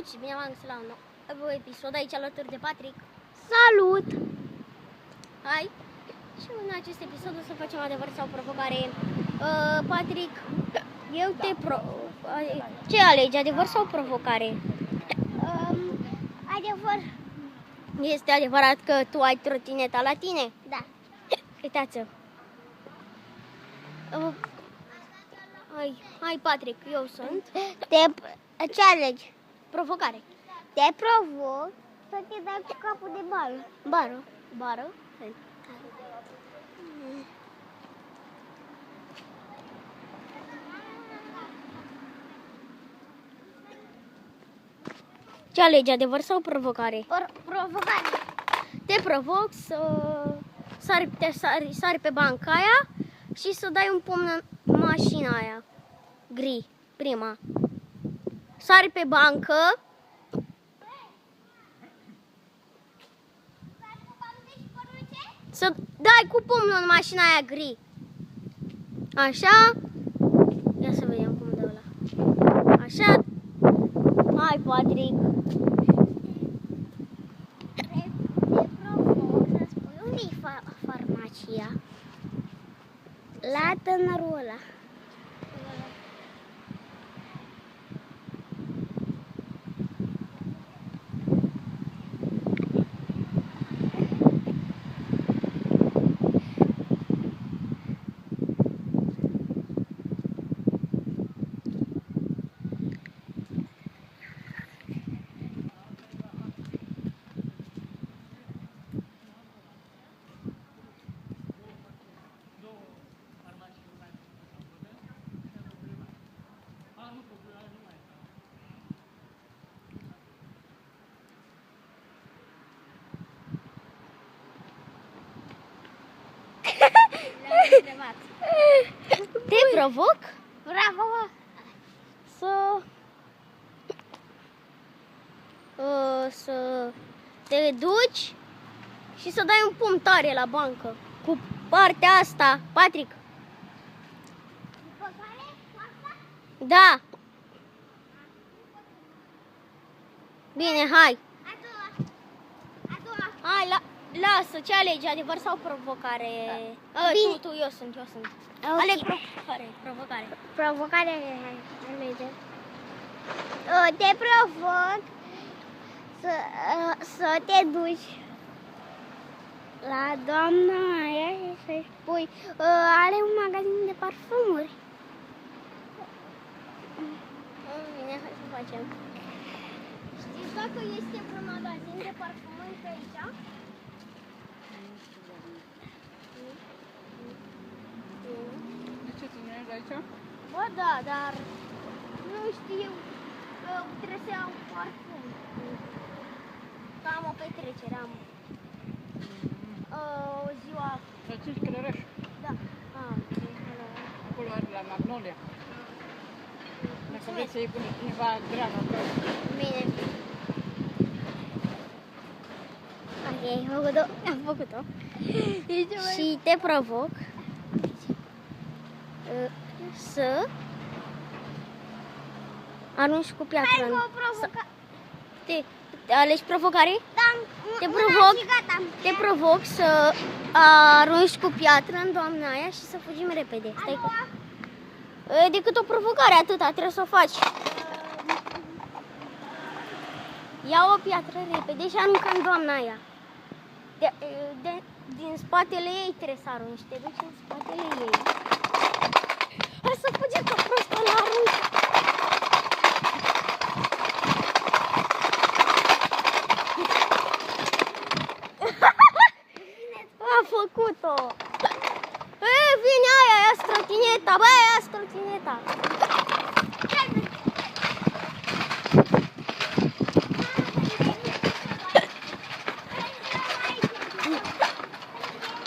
și bine v-am găsit la un nou episod aici alături de Patrick. Salut! Hai! Și în acest episod o să facem adevăr sau provocare. Patrick, eu te ce alegi, adevăr sau provocare? Adevăr. Este adevărat că tu ai trotineta la tine? Da. Uitați-o. Hai Patrick, eu sunt. Ce alegi? Provocare. Te provoc să te dai cu capul de bară. Bară? Ce alegi, adevăr sau provocare? Provocare. Te provoc să sari pe banca aia și să dai un pumn în mașina aia. Gri, prima. Sari pe bancă. Să dai cu pumnul în mașina aia gri. Așa. Ia să vedem cum dă ăla. Așa. Hai, Patrick. Te provoc să spui unde-i farmacia? La tânărul ăla. Te provoc Bravo! să te duci și să dai un pumn tare la bancă cu partea asta, Patrick. Da. Bine, hai. A doua. Hai, lasă, ce alegi, adevăr sau provocare? Bine. Tu, eu sunt. Ok. Aleg provocare. Provocare. Te provoc să te duci la doamna aia și să-i spui are un magazin de parfumuri. Bine, hai să facem. Știți dacă este vreun magazin de parfumuri pe aici? De ce tu nu ești aici? Bă, da, dar nu știu că trebuie să iau parfum. Că am o petrecere, am o ziua. La 5 Călăraș. Da. Acolo are la Magnolia. Dacă vreți să-i pune cineva drag acolo. Bine. Ok, am făcut-o. Și te provoc să arunci cu piatră. Hai cu o provocare. Te alegi provocare? Da, Te una provoc. și gata. Te provoc să arunci cu piatră în doamna aia și să fugim repede. A Stai doua. decât o provocare, atâta, trebuie să o faci. Ia o piatră repede și aruncă în doamna aia. Din spatele ei trebuie să arunci, te duci în spatele ei. Hai să fugim, că prostă la arunci. A făcut-o! Vine aia, ia trotineta, bă, ia trotineta!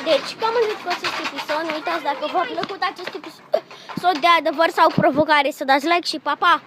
Deci, cam am zis cu acest episod. Nu uitați, dacă v-a plăcut acest episod de adevăr sau provocare, să dați like și pa, pa!